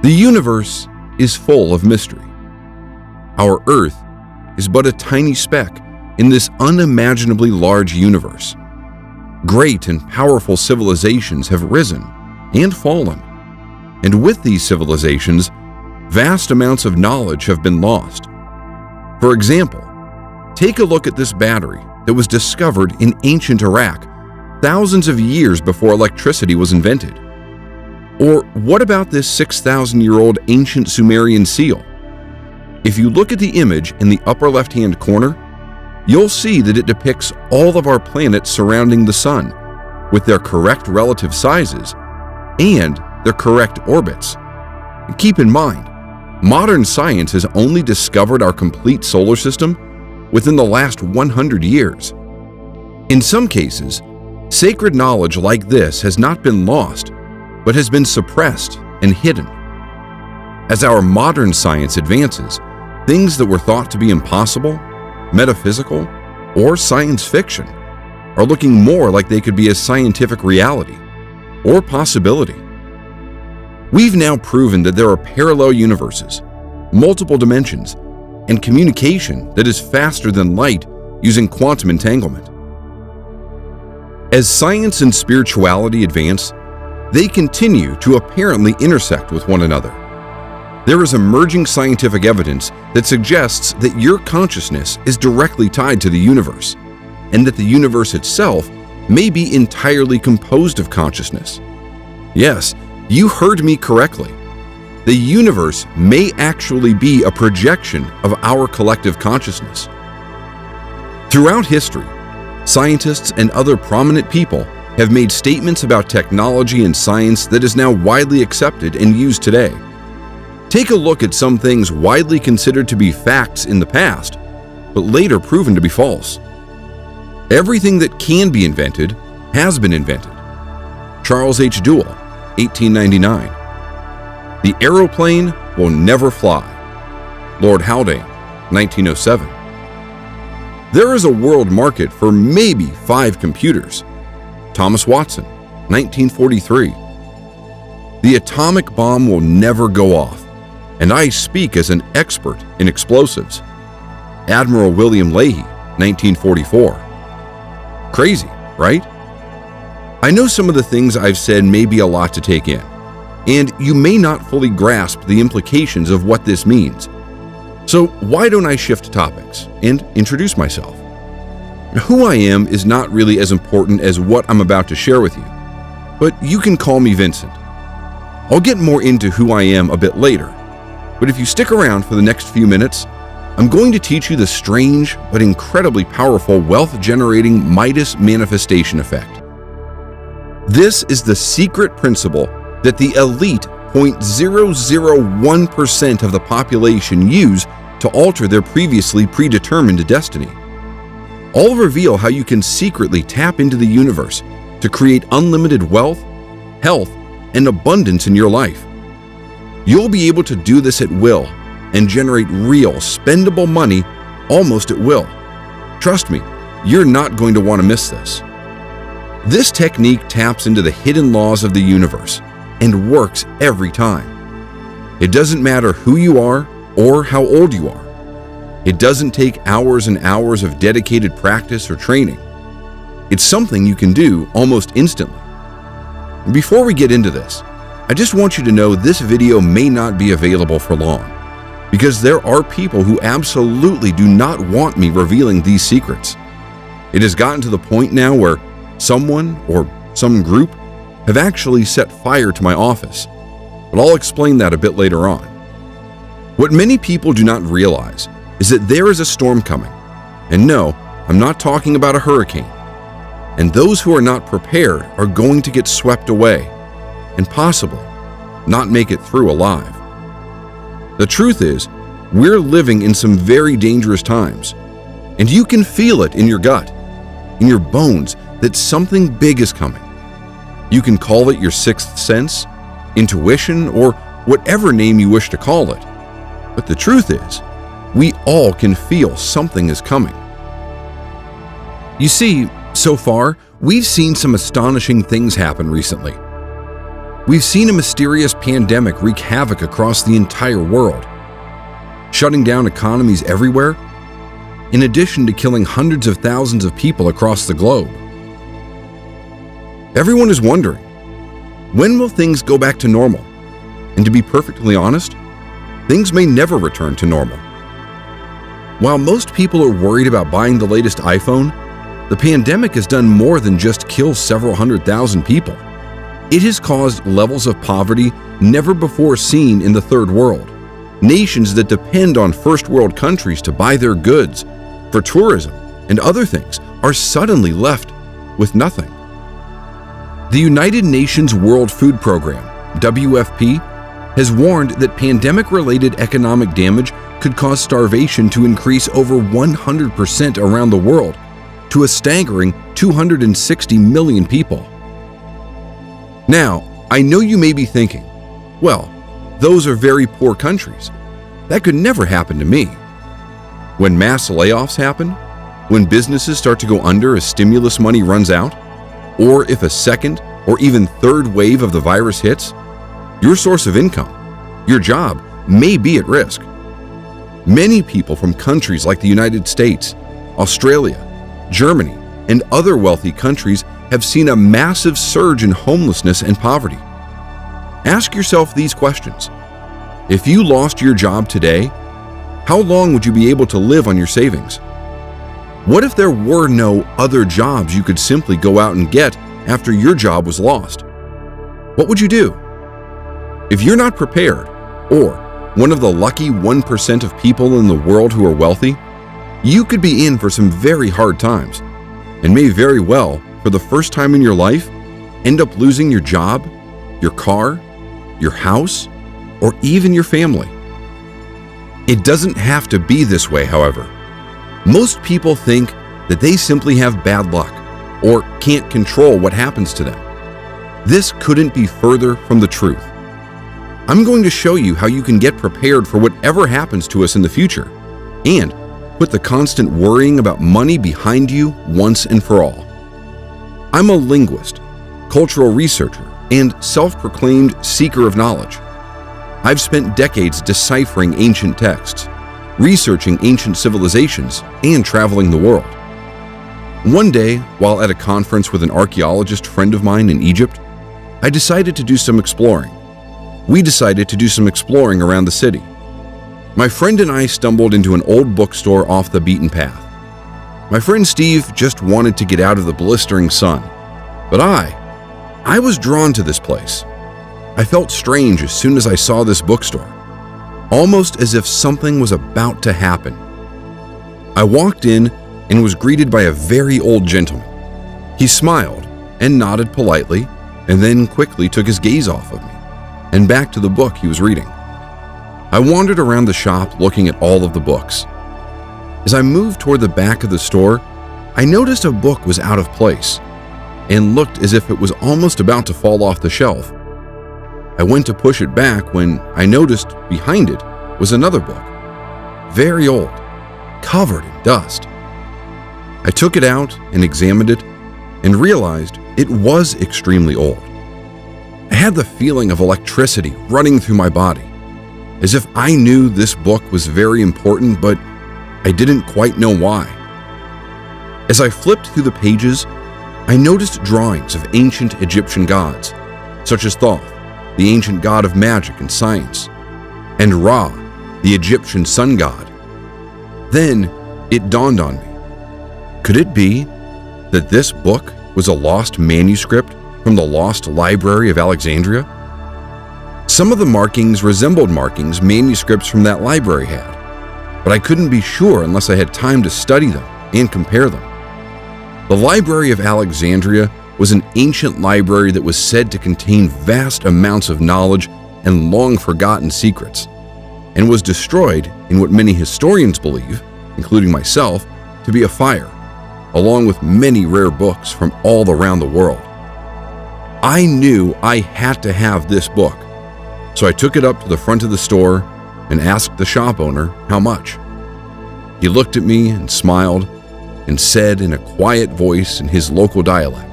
The universe is full of mystery. Our Earth is but a tiny speck in this unimaginably large universe. Great and powerful civilizations have risen and fallen, and with these civilizations, vast amounts of knowledge have been lost. For example, take a look at this battery that was discovered in ancient Iraq thousands of years before electricity was invented. Or what about this 6,000-year-old ancient Sumerian seal? If you look at the image in the upper left-hand corner, you'll see that it depicts all of our planets surrounding the Sun, with their correct relative sizes and their correct orbits. Keep in mind, modern science has only discovered our complete solar system within the last 100 years. In some cases, sacred knowledge like this has not been lost, but has been suppressed and hidden. As our modern science advances, things that were thought to be impossible, metaphysical, or science fiction are looking more like they could be a scientific reality or possibility. We've now proven that there are parallel universes, multiple dimensions, and communication that is faster than light using quantum entanglement. As science and spirituality advance, they continue to apparently intersect with one another. There is emerging scientific evidence that suggests that your consciousness is directly tied to the universe, and that the universe itself may be entirely composed of consciousness. Yes, you heard me correctly. The universe may actually be a projection of our collective consciousness. Throughout history, scientists and other prominent people have made statements about technology and science that is now widely accepted and used today. Take a look at some things widely considered to be facts in the past, but later proven to be false. Everything that can be invented has been invented. Charles H. Duell, 1899. The aeroplane will never fly. Lord Haldane, 1907. There is a world market for maybe 5 computers. Thomas Watson, 1943. The atomic bomb will never go off, and I speak as an expert in explosives. Admiral William Leahy, 1944. Crazy, right? I know some of the things I've said may be a lot to take in, and you may not fully grasp the implications of what this means. So why don't I shift topics and introduce myself? Who I am is not really as important as what I'm about to share with you, but you can call me Vincent. I'll get more into who I am a bit later, but if you stick around for the next few minutes, I'm going to teach you the strange but incredibly powerful wealth-generating Midas manifestation effect. This is the secret principle that the elite 0.001% of the population use to alter their previously predetermined destiny. I'll reveal how you can secretly tap into the universe to create unlimited wealth, health, and abundance in your life. You'll be able to do this at will and generate real, spendable money almost at will. Trust me, you're not going to want to miss this. This technique taps into the hidden laws of the universe and works every time. It doesn't matter who you are or how old you are. It doesn't take hours and hours of dedicated practice or training. It's something you can do almost instantly. Before we get into this, I just want you to know this video may not be available for long, because there are people who absolutely do not want me revealing these secrets. It has gotten to the point now where someone or some group have actually set fire to my office, but I'll explain that a bit later on. What many people do not realize is that there is a storm coming, and no, I'm not talking about a hurricane, and those who are not prepared are going to get swept away and possibly not make it through alive. The truth is, we're living in some very dangerous times, and you can feel it in your gut, in your bones, that something big is coming. You can call it your sixth sense, intuition, or whatever name you wish to call it. But the truth is, we all can feel something is coming. You see, so far, we've seen some astonishing things happen recently. We've seen a mysterious pandemic wreak havoc across the entire world, shutting down economies everywhere, in addition to killing hundreds of thousands of people across the globe. Everyone is wondering, when will things go back to normal? And to be perfectly honest, things may never return to normal. While most people are worried about buying the latest iPhone, the pandemic has done more than just kill several 100,000 people. It has caused levels of poverty never before seen in the third world. Nations that depend on first world countries to buy their goods, for tourism and other things, are suddenly left with nothing. The United Nations World Food Program, WFP, has warned that pandemic-related economic damage could cause starvation to increase over 100% around the world to a staggering 260 million people. Now, I know you may be thinking, well, those are very poor countries. That could never happen to me. When mass layoffs happen, when businesses start to go under as stimulus money runs out, or if a second or even third wave of the virus hits, your source of income, your job, may be at risk. Many people from countries like the United States, Australia, Germany, and other wealthy countries have seen a massive surge in homelessness and poverty. Ask yourself these questions. If you lost your job today, how long would you be able to live on your savings? What if there were no other jobs you could simply go out and get after your job was lost? What would you do? If you're not prepared, or one of the lucky 1% of people in the world who are wealthy, you could be in for some very hard times, and may very well, for the first time in your life, end up losing your job, your car, your house, or even your family. It doesn't have to be this way, however. Most people think that they simply have bad luck or can't control what happens to them. This couldn't be further from the truth. I'm going to show you how you can get prepared for whatever happens to us in the future and put the constant worrying about money behind you once and for all. I'm a linguist, cultural researcher, and self-proclaimed seeker of knowledge. I've spent decades deciphering ancient texts, researching ancient civilizations, and traveling the world. One day, while at a conference with an archaeologist friend of mine in Egypt, I decided to do some exploring. We decided to do some exploring around the city. My friend and I stumbled into an old bookstore off the beaten path. My friend Steve just wanted to get out of the blistering sun, but I was drawn to this place. I felt strange as soon as I saw this bookstore, almost as if something was about to happen. I walked in and was greeted by a very old gentleman. He smiled and nodded politely, and then quickly took his gaze off of me and back to the book he was reading. I wandered around the shop looking at all of the books. As I moved toward the back of the store, I noticed a book was out of place and looked as if it was almost about to fall off the shelf. I went to push it back when I noticed behind it was another book, very old, covered in dust. I took it out and examined it and realized it was extremely old. I had the feeling of electricity running through my body, as if I knew this book was very important, but I didn't quite know why. As I flipped through the pages, I noticed drawings of ancient Egyptian gods, such as Thoth, the ancient god of magic and science, and Ra, the Egyptian sun god. Then it dawned on me. Could it be that this book was a lost manuscript from the lost library of Alexandria? Some of the markings resembled markings manuscripts from that library had, but I couldn't be sure unless I had time to study them and compare them. The Library of Alexandria was an ancient library that was said to contain vast amounts of knowledge and long-forgotten secrets, and was destroyed in what many historians believe, including myself, to be a fire, along with many rare books from all around the world. I knew I had to have this book, so I took it up to the front of the store and asked the shop owner how much. He looked at me and smiled and said in a quiet voice in his local dialect,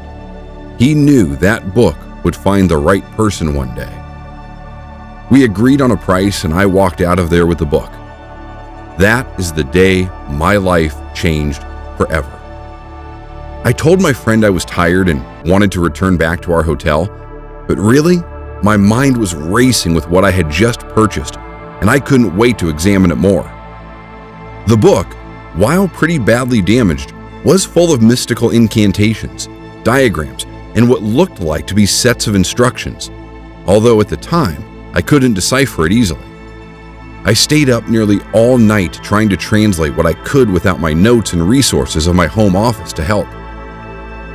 he knew that book would find the right person one day. We agreed on a price and I walked out of there with the book. That is the day my life changed forever. I told my friend I was tired and wanted to return back to our hotel, but really, my mind was racing with what I had just purchased, and I couldn't wait to examine it more. The book, while pretty badly damaged, was full of mystical incantations, diagrams, and what looked like to be sets of instructions, although at the time, I couldn't decipher it easily. I stayed up nearly all night trying to translate what I could without my notes and resources of my home office to help.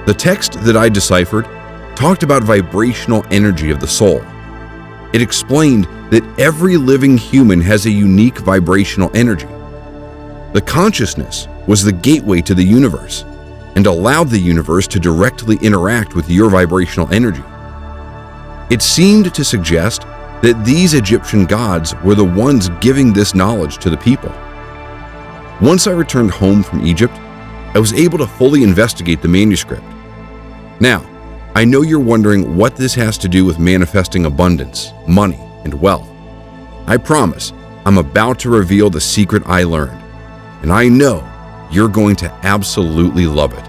The text that I deciphered talked about vibrational energy of the soul. It explained that every living human has a unique vibrational energy. The consciousness was the gateway to the universe and allowed the universe to directly interact with your vibrational energy. It seemed to suggest that these Egyptian gods were the ones giving this knowledge to the people. Once I returned home from Egypt, I was able to fully investigate the manuscript. Now, I know you're wondering what this has to do with manifesting abundance, money, and wealth. I promise I'm about to reveal the secret I learned, and I know you're going to absolutely love it.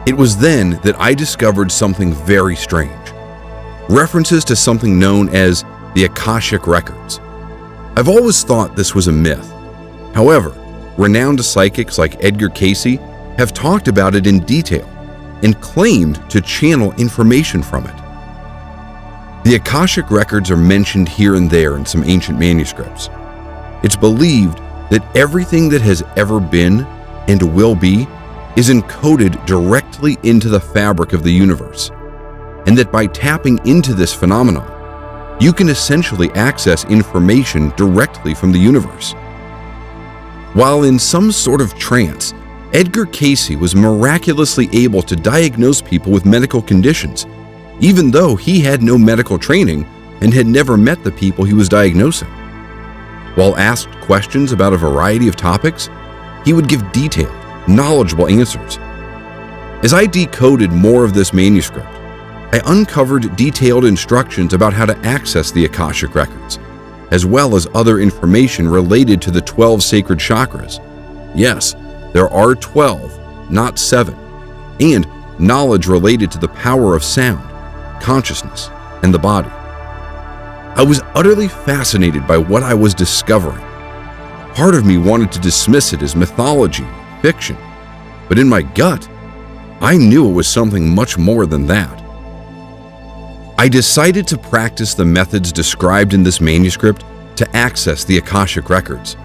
It was then that I discovered something very strange. References to something known as the Thekashic Records. I've always thought this was a myth. However, renowned psychics like Edgar Cayce have talked about it in detail and claimed to channel information from it. The Thekashic Records are mentioned here and there in some ancient manuscripts. It's believed that everything that has ever been and will be is encoded directly into the fabric of the universe, and that by tapping into this phenomenon, you can essentially access information directly from the universe. While in some sort of trance, Edgar Cayce was miraculously able to diagnose people with medical conditions, even though he had no medical training and had never met the people he was diagnosing. While asked questions about a variety of topics, he would give detailed, knowledgeable answers. As I decoded more of this manuscript, I uncovered detailed instructions about how to access the Thekashic Records, as well as other information related to the 12 sacred chakras. Yes, there are 12, not 7, and knowledge related to the power of sound, consciousness, and the body. I was utterly fascinated by what I was discovering. Part of me wanted to dismiss it as mythology, fiction, but in my gut, I knew it was something much more than that. I decided to practice the methods described in this manuscript to access the Thekashic Records.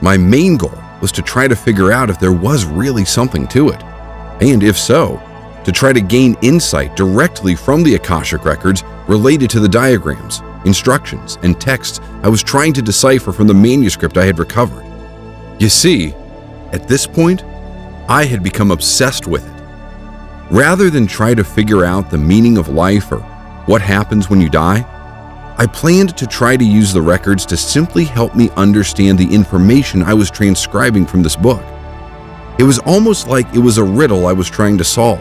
My main goal was to try to figure out if there was really something to it, and if so, to try to gain insight directly from the Thekashic Records related to the diagrams, instructions, and texts I was trying to decipher from the manuscript I had recovered. You see, at this point, I had become obsessed with it. Rather than try to figure out the meaning of life or what happens when you die, I planned to try to use the records to simply help me understand the information I was transcribing from this book. It was almost like it was a riddle I was trying to solve,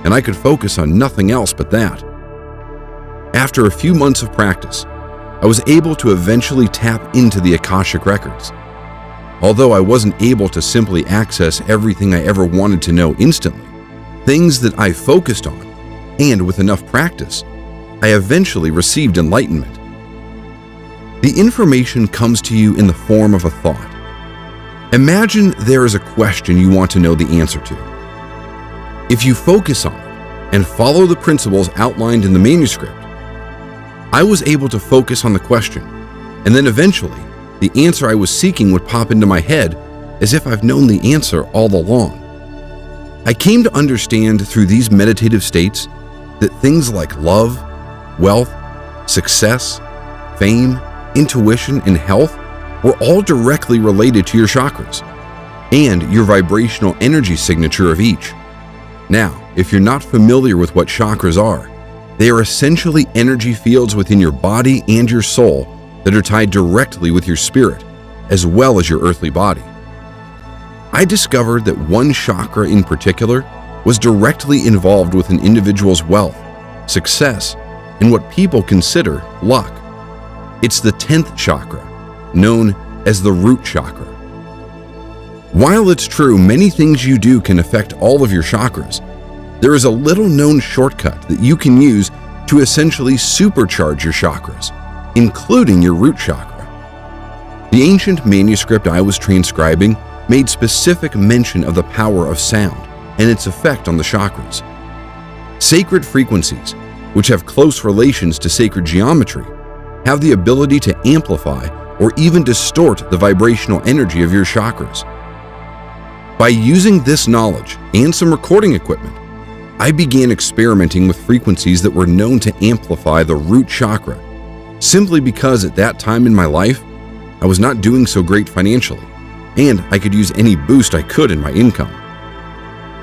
and I could focus on nothing else but that. After a few months of practice, I was able to eventually tap into the Thekashic Records. Although I wasn't able to simply access everything I ever wanted to know instantly, things that I focused on, and with enough practice, I eventually received enlightenment. The information comes to you in the form of a thought. Imagine there is a question you want to know the answer to. If you focus on it and follow the principles outlined in the manuscript, I was able to focus on the question, and then eventually, the answer I was seeking would pop into my head as if I've known the answer all along. I came to understand through these meditative states that things like love, wealth, success, fame, intuition, and health were all directly related to your chakras and your vibrational energy signature of each. Now, if you're not familiar with what chakras are, they are essentially energy fields within your body and your soul that are tied directly with your spirit, as well as your earthly body. I discovered that one chakra in particular was directly involved with an individual's wealth, success, and what people consider luck. It's the 10th chakra, known as the root chakra. While it's true many things you do can affect all of your chakras, there is a little-known shortcut that you can use to essentially supercharge your chakras, including your root chakra. The ancient manuscript I was transcribing made specific mention of the power of sound and its effect on the chakras. Sacred frequencies, which have close relations to sacred geometry, have the ability to amplify or even distort the vibrational energy of your chakras. By using this knowledge and some recording equipment, I began experimenting with frequencies that were known to amplify the root chakra, simply because at that time in my life, I was not doing so great financially, and I could use any boost I could in my income.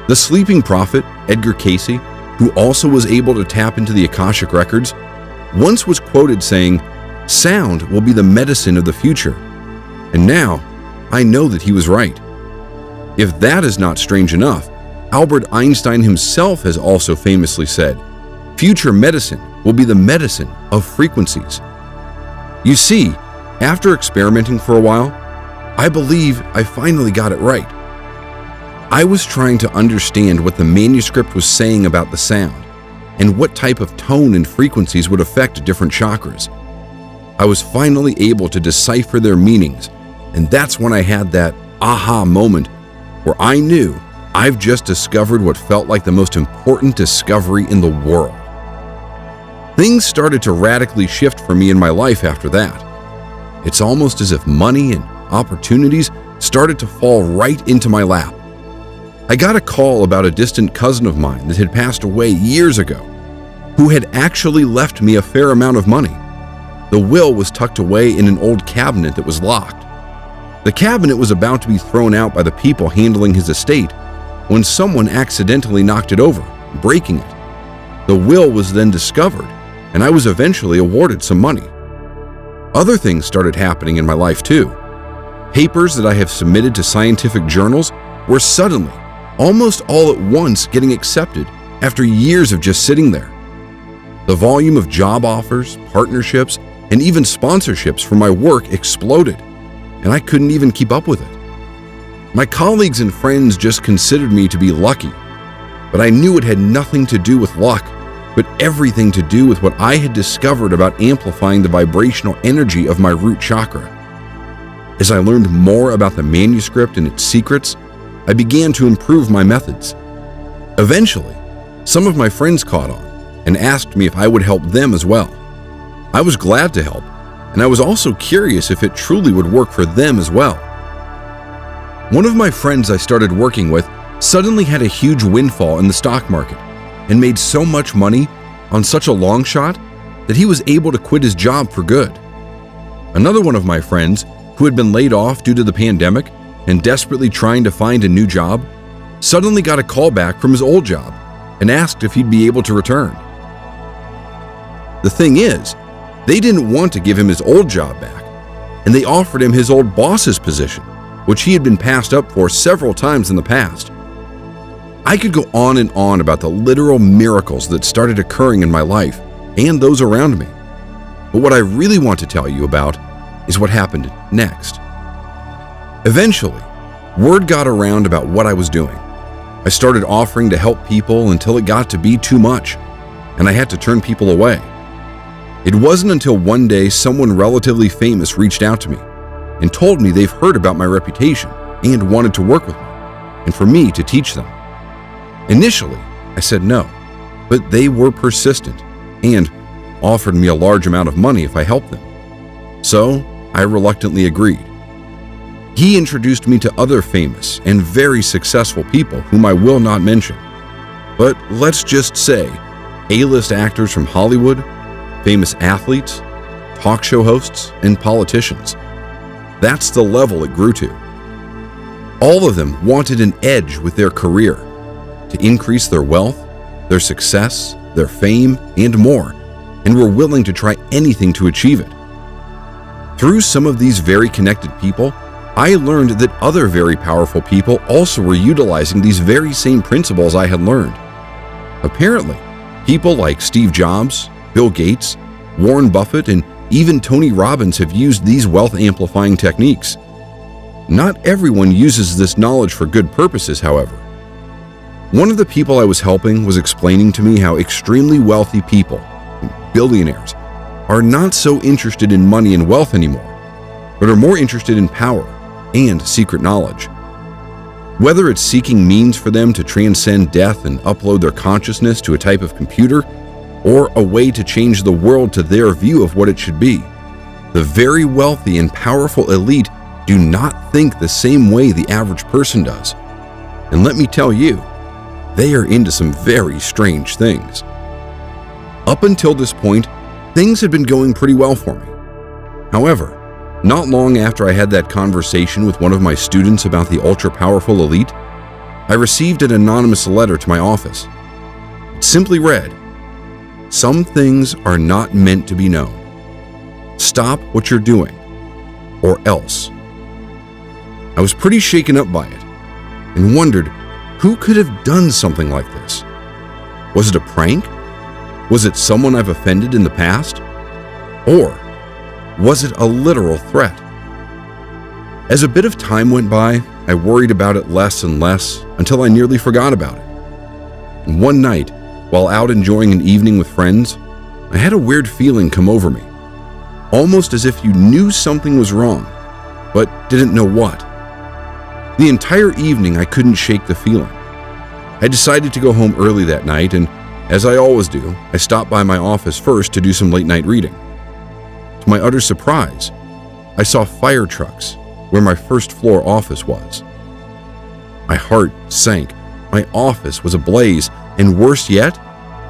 The sleeping prophet, Edgar Cayce, who also was able to tap into the Thekashic Records, once was quoted saying, "Sound will be the medicine of the future." And now, I know that he was right. If that is not strange enough, Albert Einstein himself has also famously said, "Future medicine will be the medicine of frequencies." You see, after experimenting for a while, I believe I finally got it right. I was trying to understand what the manuscript was saying about the sound and what type of tone and frequencies would affect different chakras. I was finally able to decipher their meanings, and that's when I had that aha moment where I knew I've just discovered what felt like the most important discovery in the world. Things started to radically shift for me in my life after that. It's almost as if money and opportunities started to fall right into my lap. I got a call about a distant cousin of mine that had passed away years ago, who had actually left me a fair amount of money. The will was tucked away in an old cabinet that was locked. The cabinet was about to be thrown out by the people handling his estate when someone accidentally knocked it over, breaking it. The will was then discovered, and I was eventually awarded some money. Other things started happening in my life too. Papers that I have submitted to scientific journals were suddenly, almost all at once, getting accepted after years of just sitting there. The volume of job offers, partnerships, and even sponsorships for my work exploded, and I couldn't even keep up with it. My colleagues and friends just considered me to be lucky, but I knew it had nothing to do with luck, but everything to do with what I had discovered about amplifying the vibrational energy of my root chakra. As I learned more about the manuscript and its secrets, I began to improve my methods. Eventually, some of my friends caught on and asked me if I would help them as well. I was glad to help, and I was also curious if it truly would work for them as well. One of my friends I started working with suddenly had a huge windfall in the stock market and made so much money on such a long shot that he was able to quit his job for good. Another one of my friends, who had been laid off due to the pandemic and desperately trying to find a new job, suddenly got a call back from his old job and asked if he'd be able to return. The thing is, they didn't want to give him his old job back, and they offered him his old boss's position, which he had been passed up for several times in the past. I could go on and on about the literal miracles that started occurring in my life and those around me. But what I really want to tell you about is what happened next. Eventually, word got around about what I was doing. I started offering to help people until it got to be too much, and I had to turn people away. It wasn't until one day someone relatively famous reached out to me and told me they've heard about my reputation and wanted to work with me, and for me to teach them. Initially, I said no, but they were persistent and offered me a large amount of money if I helped them. So I reluctantly agreed. He introduced me to other famous and very successful people whom I will not mention. But let's just say A-list actors from Hollywood, famous athletes, talk show hosts, and politicians. That's the level it grew to. All of them wanted an edge with their career, to increase their wealth, their success, their fame, and more, and were willing to try anything to achieve it. Through some of these very connected people, I learned that other very powerful people also were utilizing these very same principles I had learned. Apparently, People like Steve Jobs, Bill Gates, Warren Buffett, and even Tony Robbins have used these wealth-amplifying techniques. Not everyone uses this knowledge for good purposes, however. One of the people I was helping was explaining to me how extremely wealthy people, billionaires, are not so interested in money and wealth anymore, but are more interested in power and secret knowledge. Whether it's seeking means for them to transcend death and upload their consciousness to a type of computer, or a way to change the world to their view of what it should be, the very wealthy and powerful elite do not think the same way the average person does. And let me tell you, they are into some very strange things. Up until this point, things had been going pretty well for me. However, not long after I had that conversation with one of my students about the ultra-powerful elite, I received an anonymous letter to my office. It simply read, "Some things are not meant to be known. Stop what you're doing, or else." I was pretty shaken up by it and wondered who could have done something like this. Was it a prank? Was it someone I've offended in the past? Or was it a literal threat? As a bit of time went by, I worried about it less and less until I nearly forgot about it. And one night, while out enjoying an evening with friends, I had a weird feeling come over me, almost as if you knew something was wrong, but didn't know what. The entire evening I couldn't shake the feeling. I decided to go home early that night, and as I always do, I stopped by my office first to do some late-night reading. To my utter surprise, I saw fire trucks where my first-floor office was. My heart sank. My office was ablaze, and worse yet,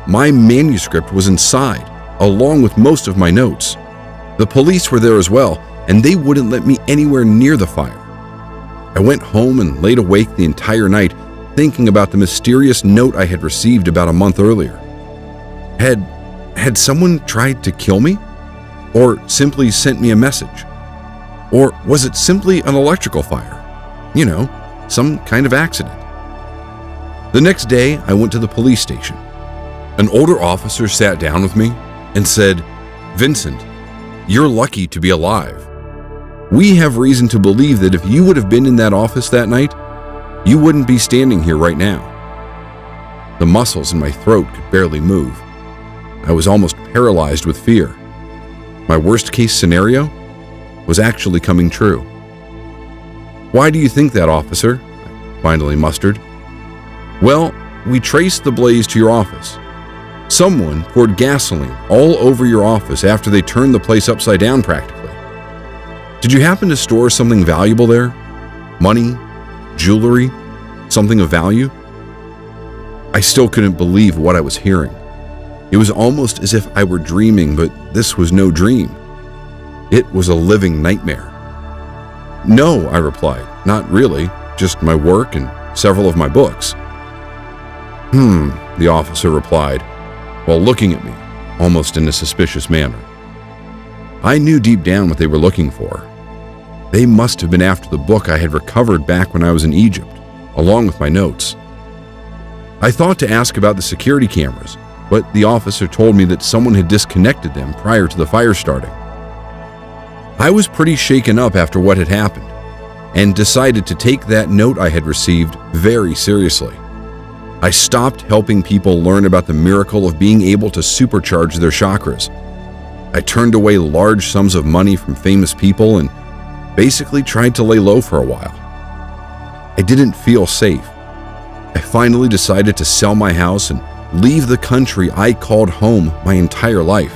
my manuscript was inside, along with most of my notes. The police were there as well, and they wouldn't let me anywhere near the fire. I went home and laid awake the entire night, thinking about the mysterious note I had received about a month earlier. Had someone tried to kill me? Or simply sent me a message? Or was it simply an electrical fire? You know, some kind of accident. The next day, I went to the police station. An older officer sat down with me and said, "Vincent, you're lucky to be alive. We have reason to believe that if you would have been in that office that night, you wouldn't be standing here right now." The muscles in my throat could barely move. I was almost paralyzed with fear. My worst-case scenario was actually coming true. "Why do you think that, officer?" I finally mustered. "Well, we traced the blaze to your office. Someone poured gasoline all over your office after they turned the place upside down practically. Did you happen to store something valuable there? Money? Jewelry? Something of value?" I still couldn't believe what I was hearing. It was almost as if I were dreaming, but this was no dream. It was a living nightmare. "No," I replied, "not really, just my work and several of my books." The officer replied, while looking at me, almost in a suspicious manner. I knew deep down what they were looking for. They must have been after the book I had recovered back when I was in Egypt, along with my notes. I thought to ask about the security cameras, but the officer told me that someone had disconnected them prior to the fire starting. I was pretty shaken up after what had happened, and decided to take that note I had received very seriously. I stopped helping people learn about the miracle of being able to supercharge their chakras. I turned away large sums of money from famous people and basically tried to lay low for a while. I didn't feel safe. I finally decided to sell my house and leave the country I called home my entire life.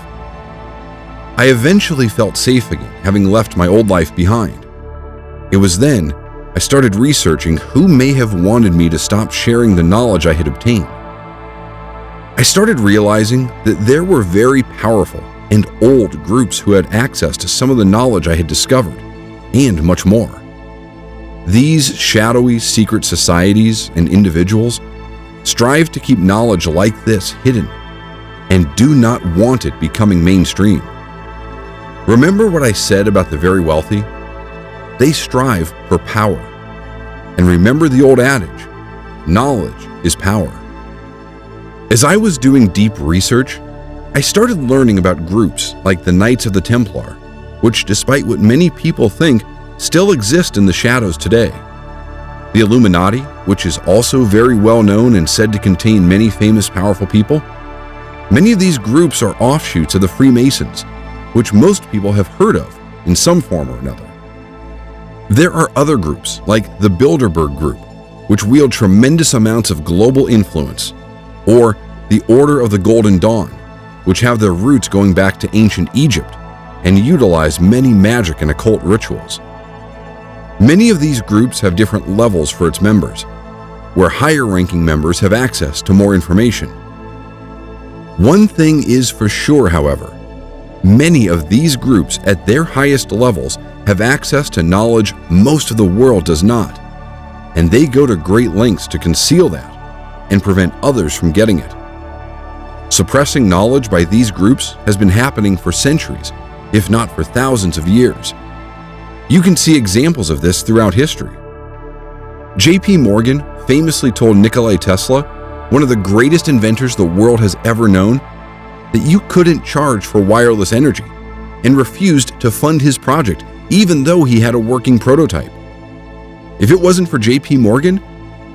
I eventually felt safe again, having left my old life behind. It was then I started researching who may have wanted me to stop sharing the knowledge I had obtained. I started realizing that there were very powerful and old groups who had access to some of the knowledge I had discovered, and much more. These shadowy secret societies and individuals strive to keep knowledge like this hidden and do not want it becoming mainstream. Remember what I said about the very wealthy? They strive for power. And remember the old adage, knowledge is power. As I was doing deep research, I started learning about groups like the Knights of the Templar, which, despite what many people think, still exist in the shadows today. The Illuminati, which is also very well known and said to contain many famous, powerful people. Many of these groups are offshoots of the Freemasons, which most people have heard of in some form or another. There are other groups like the Bilderberg Group, which wield tremendous amounts of global influence, or the Order of the Golden Dawn, which have their roots going back to ancient Egypt and utilize many magic and occult rituals. Many of these groups have different levels for its members, where higher-ranking members have access to more information. One thing is for sure, however, many of these groups at their highest levels have access to knowledge most of the world does not, and they go to great lengths to conceal that and prevent others from getting it. Suppressing knowledge by these groups has been happening for centuries, if not for thousands of years. You can see examples of this throughout history. J.P. Morgan famously told Nikola Tesla, one of the greatest inventors the world has ever known, that you couldn't charge for wireless energy, and refused to fund his project even though he had a working prototype. If it wasn't for J.P. Morgan,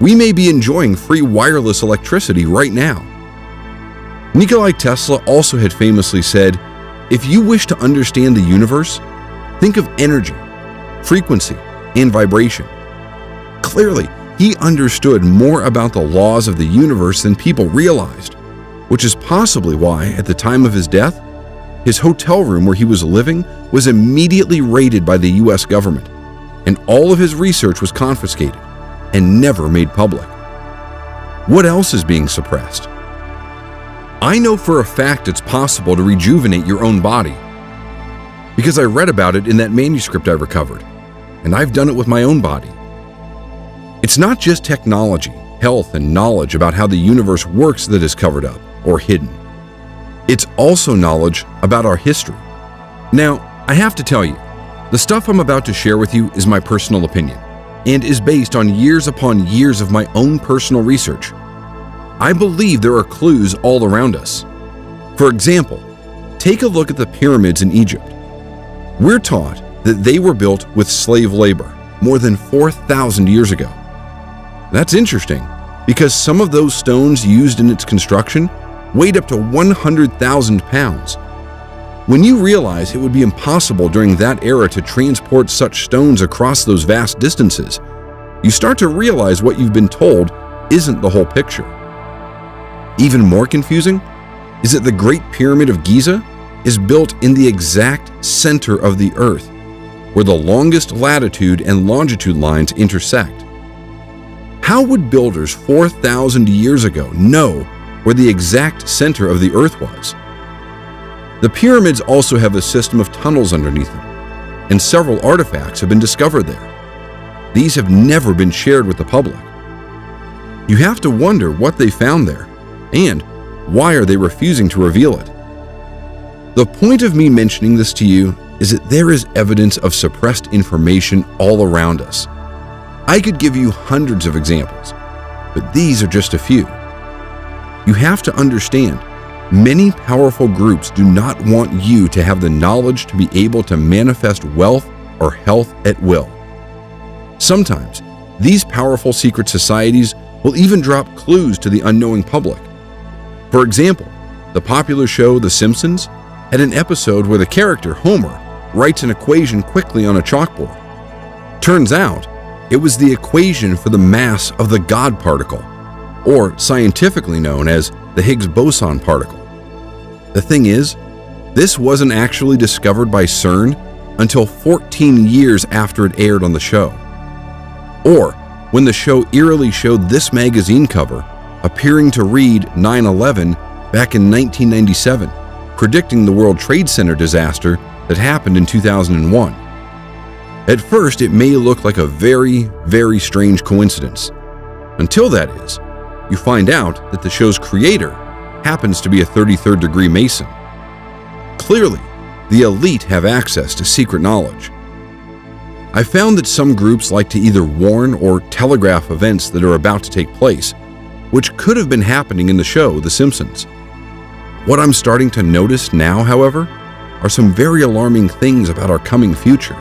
we may be enjoying free wireless electricity right now. Nikola Tesla also had famously said, "If you wish to understand the universe, think of energy, frequency, and vibration." Clearly, he understood more about the laws of the universe than people realized, which is possibly why, at the time of his death, his hotel room where he was living was immediately raided by the US government, and all of his research was confiscated and never made public. What else is being suppressed? I know for a fact it's possible to rejuvenate your own body, because I read about it in that manuscript I recovered, and I've done it with my own body. It's not just technology, health, and knowledge about how the universe works that is covered up or hidden. It's also knowledge about our history. Now, I have to tell you, the stuff I'm about to share with you is my personal opinion and is based on years upon years of my own personal research. I believe there are clues all around us. For example, take a look at the pyramids in Egypt. We're taught that they were built with slave labor more than 4,000 years ago. That's interesting because some of those stones used in its construction weighed up to 100,000 pounds. When you realize it would be impossible during that era to transport such stones across those vast distances, you start to realize what you've been told isn't the whole picture. Even more confusing is that the Great Pyramid of Giza is built in the exact center of the Earth, where the longest latitude and longitude lines intersect. How would builders 4,000 years ago know where the exact center of the Earth was? The pyramids also have a system of tunnels underneath them, and several artifacts have been discovered there. These have never been shared with the public. You have to wonder what they found there, and why are they refusing to reveal it? The point of me mentioning this to you is that there is evidence of suppressed information all around us. I could give you hundreds of examples, but these are just a few. You have to understand, many powerful groups do not want you to have the knowledge to be able to manifest wealth or health at will. Sometimes, these powerful secret societies will even drop clues to the unknowing public. For example, the popular show The Simpsons had an episode where the character Homer writes an equation quickly on a chalkboard. Turns out, it was the equation for the mass of the God particle, or scientifically known as the Higgs boson particle. The thing is, this wasn't actually discovered by CERN until 14 years after it aired on the show. Or when the show eerily showed this magazine cover appearing to read 9/11 back in 1997, predicting the World Trade Center disaster that happened in 2001. At first, it may look like a very, very strange coincidence. Until that is, you find out that the show's creator happens to be a 33rd degree Mason. Clearly, the elite have access to secret knowledge. I found that some groups like to either warn or telegraph events that are about to take place, which could have been happening in the show The Simpsons. What I'm starting to notice now, however, are some very alarming things about our coming future.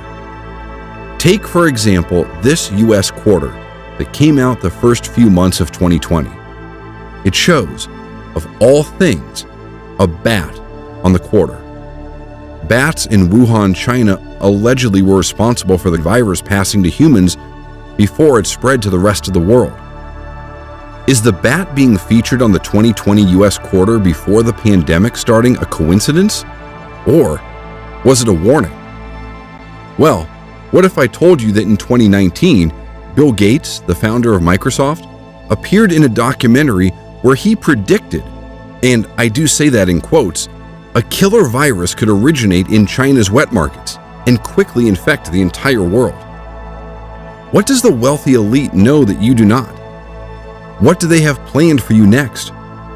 Take, for example, this US quarter that came out the first few months of 2020. It shows, of all things, a bat on the quarter. Bats in Wuhan, China allegedly were responsible for the virus passing to humans before it spread to the rest of the world. Is the bat being featured on the 2020 US quarter before the pandemic starting a coincidence? Or was it a warning? Well, what if I told you that in 2019, Bill Gates, the founder of Microsoft, appeared in a documentary where he predicted, and I do say that in quotes, a killer virus could originate in China's wet markets and quickly infect the entire world. What does the wealthy elite know that you do not? What do they have planned for you next,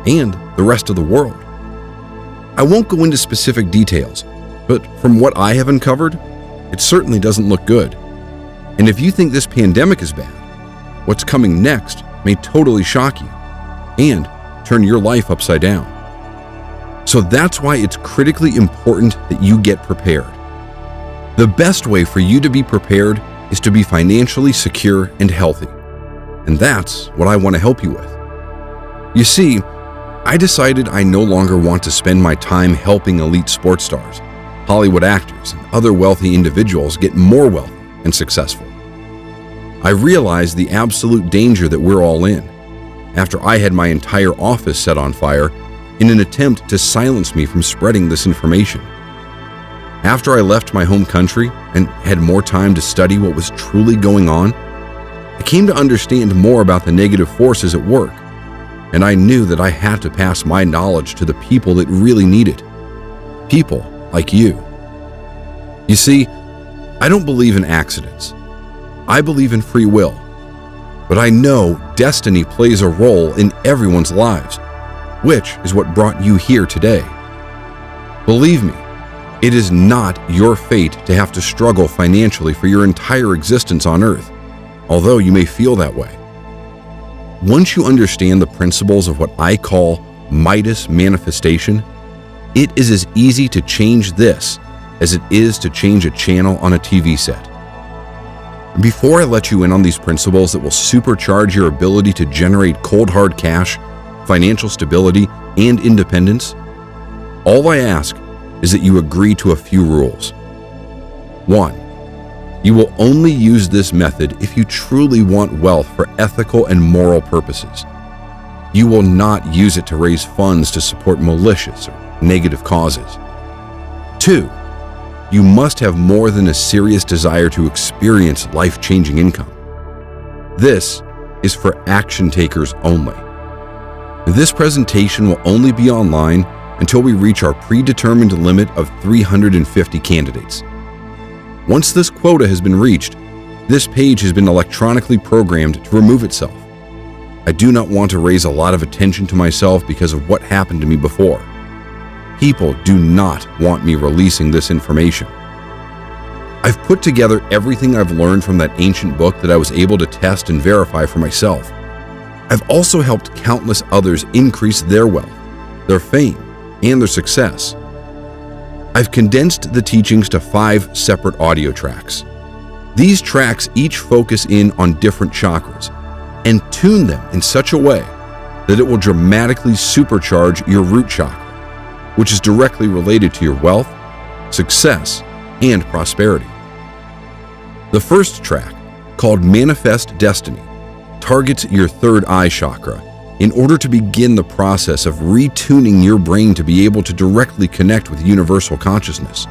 and the rest of the world? I won't go into specific details, but from what I have uncovered, it certainly doesn't look good. And if you think this pandemic is bad, what's coming next may totally shock you and turn your life upside down. So that's why it's critically important that you get prepared. The best way for you to be prepared is to be financially secure and healthy. And that's what I want to help you with. You see, I decided I no longer want to spend my time helping elite sports stars, Hollywood actors, and other wealthy individuals get more wealthy and successful. I realized the absolute danger that we're all in after I had my entire office set on fire in an attempt to silence me from spreading this information. After I left my home country and had more time to study what was truly going on, I came to understand more about the negative forces at work, and I knew that I had to pass my knowledge to the people that really need it. People like you. You see, I don't believe in accidents. I believe in free will. But I know destiny plays a role in everyone's lives, which is what brought you here today. Believe me, it is not your fate to have to struggle financially for your entire existence on Earth, although you may feel that way. Once you understand the principles of what I call Midas manifestation, it is as easy to change this as it is to change a channel on a TV set. Before I let you in on these principles that will supercharge your ability to generate cold hard cash, financial stability, and independence, all I ask is that you agree to a few rules. 1. You will only use this method if you truly want wealth for ethical and moral purposes. You will not use it to raise funds to support malicious or negative causes. 2. You must have more than a serious desire to experience life-changing income. This is for action takers only. This presentation will only be online until we reach our predetermined limit of 350 candidates. Once this quota has been reached, this page has been electronically programmed to remove itself. I do not want to raise a lot of attention to myself because of what happened to me before. People do not want me releasing this information. I've put together everything I've learned from that ancient book that I was able to test and verify for myself. I've also helped countless others increase their wealth, their fame, and their success. I've condensed the teachings to 5 separate audio tracks. These tracks each focus in on different chakras and tune them in such a way that it will dramatically supercharge your root chakra, which is directly related to your wealth, success, and prosperity. The first track, called Manifest Destiny, targets your third eye chakra in order to begin the process of retuning your brain to be able to directly connect with universal consciousness.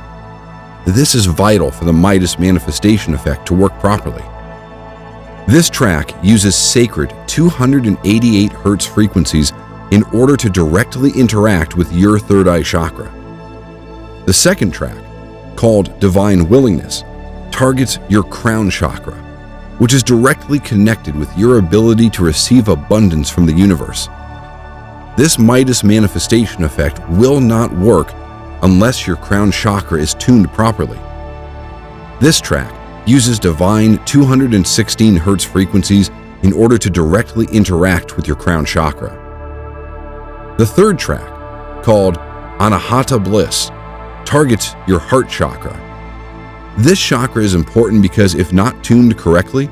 This is vital for the Midas manifestation effect to work properly. This track uses sacred 288 Hz frequencies in order to directly interact with your third eye chakra. The second track, called Divine Willingness, targets your crown chakra, which is directly connected with your ability to receive abundance from the universe. This Midas manifestation effect will not work unless your crown chakra is tuned properly. This track uses divine 216 Hz frequencies in order to directly interact with your crown chakra. The third track, called Anahata Bliss, targets your heart chakra. This chakra is important because if not tuned correctly,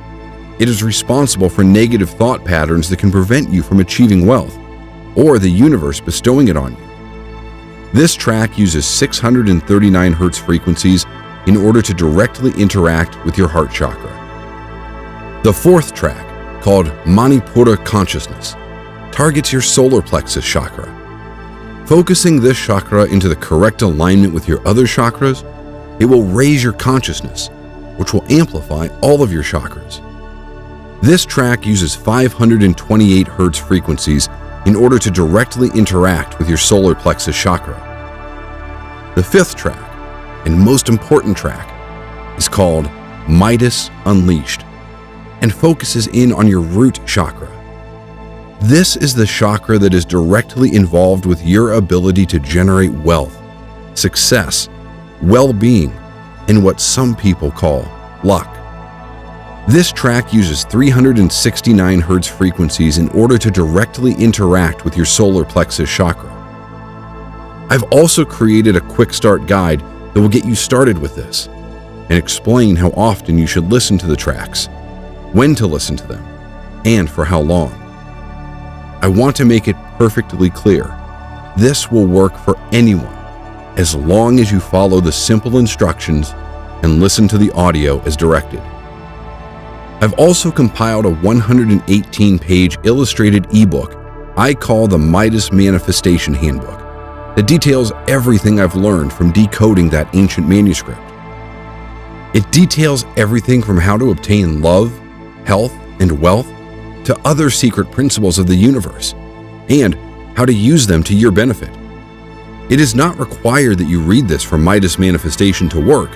it is responsible for negative thought patterns that can prevent you from achieving wealth, or the universe bestowing it on you. This track uses 639 Hz frequencies in order to directly interact with your heart chakra. The fourth track, called Manipura Consciousness, targets your solar plexus chakra. Focusing this chakra into the correct alignment with your other chakras, it will raise your consciousness, which will amplify all of your chakras. This track uses 528 Hz frequencies in order to directly interact with your solar plexus chakra. The fifth track, and most important track, is called Midas Unleashed and focuses in on your root chakra. This is the chakra that is directly involved with your ability to generate wealth, success, well-being, and what some people call luck. This track uses 369 Hz frequencies in order to directly interact with your solar plexus chakra. I've also created a quick start guide that will get you started with this and explain how often you should listen to the tracks, when to listen to them, and for how long. I want to make it perfectly clear. This will work for anyone as long as you follow the simple instructions and listen to the audio as directed. I've also compiled a 118-page illustrated ebook I call the Midas Manifestation Handbook that details everything I've learned from decoding that ancient manuscript. It details everything from how to obtain love, health, and wealth to other secret principles of the universe and how to use them to your benefit. It is not required that you read this for Midas Manifestation to work,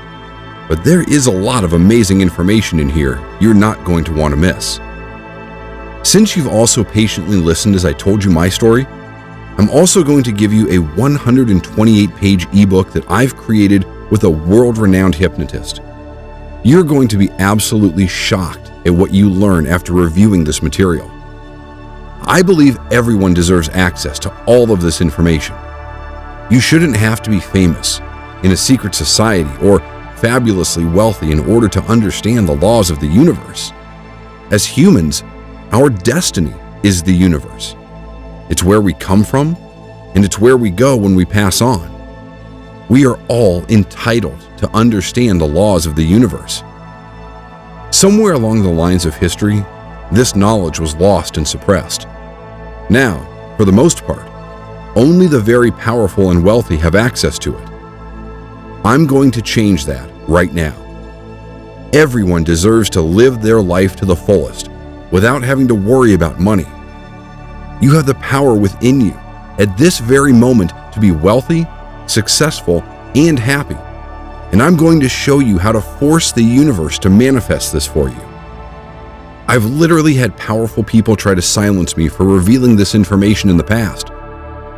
but there is a lot of amazing information in here you're not going to want to miss. Since you've also patiently listened as I told you my story, I'm also going to give you a 128-page ebook that I've created with a world-renowned hypnotist. You're going to be absolutely shocked at what you learn after reviewing this material. I believe everyone deserves access to all of this information. You shouldn't have to be famous, in a secret society, or fabulously wealthy in order to understand the laws of the universe. As humans, our destiny is the universe. It's where we come from, and it's where we go when we pass on. We are all entitled to understand the laws of the universe. Somewhere along the lines of history, this knowledge was lost and suppressed. Now, for the most part, only the very powerful and wealthy have access to it. I'm going to change that right now. Everyone deserves to live their life to the fullest without having to worry about money. You have the power within you at this very moment to be wealthy, successful, and happy. And I'm going to show you how to force the universe to manifest this for you. I've literally had powerful people try to silence me for revealing this information in the past.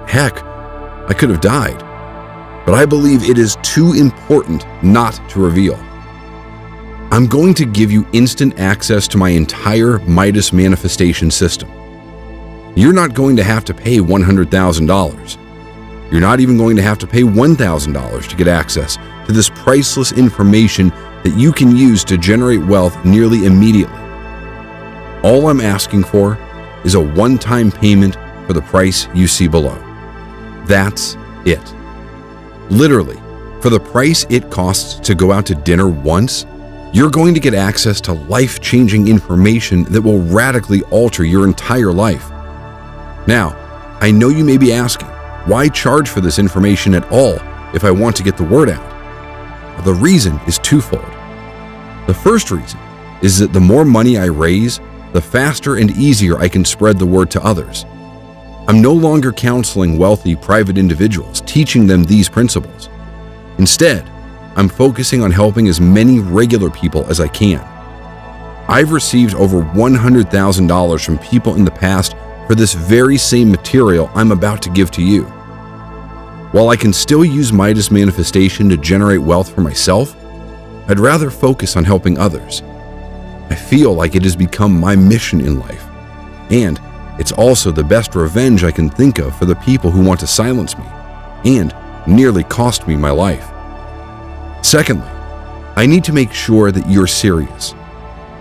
Heck, I could have died. But I believe it is too important not to reveal. I'm going to give you instant access to my entire Midas manifestation system. You're not going to have to pay $100,000. You're not even going to have to pay $1,000 to get access to this priceless information that you can use to generate wealth nearly immediately. All I'm asking for is a one-time payment for the price you see below. That's it. Literally, for the price it costs to go out to dinner once, you're going to get access to life-changing information that will radically alter your entire life. Now, I know you may be asking, why charge for this information at all if I want to get the word out? The reason is twofold. The first reason is that the more money I raise, the faster and easier I can spread the word to others. I'm no longer counseling wealthy private individuals, teaching them these principles. Instead, I'm focusing on helping as many regular people as I can. I've received over $100,000 from people in the past for this very same material I'm about to give to you. While I can still use Midas Manifestation to generate wealth for myself, I'd rather focus on helping others. I I feel like it has become my mission in life, and it's also the best revenge I can think of for the people who want to silence me and nearly cost me my life. Secondly, I need to make sure that you're serious.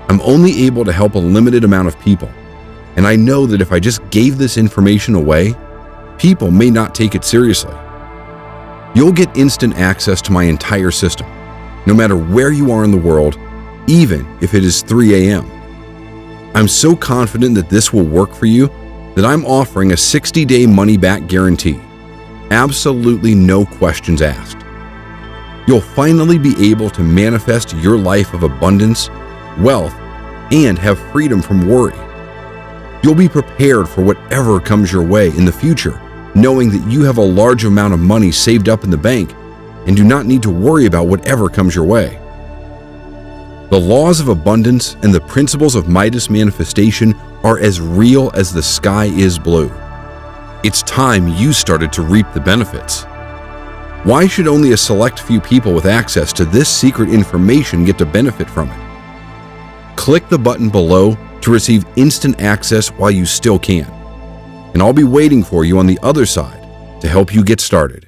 I'm only able to help a limited amount of people, and I know that if I just gave this information away, people may not take it seriously. You'll get instant access to my entire system, no matter where you are in the world, even if it is 3 a.m. I'm so confident that this will work for you that I'm offering a 60-day money-back guarantee. Absolutely no questions asked. You'll finally be able to manifest your life of abundance, wealth, and have freedom from worry. You'll be prepared for whatever comes your way in the future, knowing that you have a large amount of money saved up in the bank and do not need to worry about whatever comes your way. The laws of abundance and the principles of Midas manifestation are as real as the sky is blue. It's time you started to reap the benefits. Why should only a select few people with access to this secret information get to benefit from it? Click the button below to receive instant access while you still can, and I'll be waiting for you on the other side to help you get started.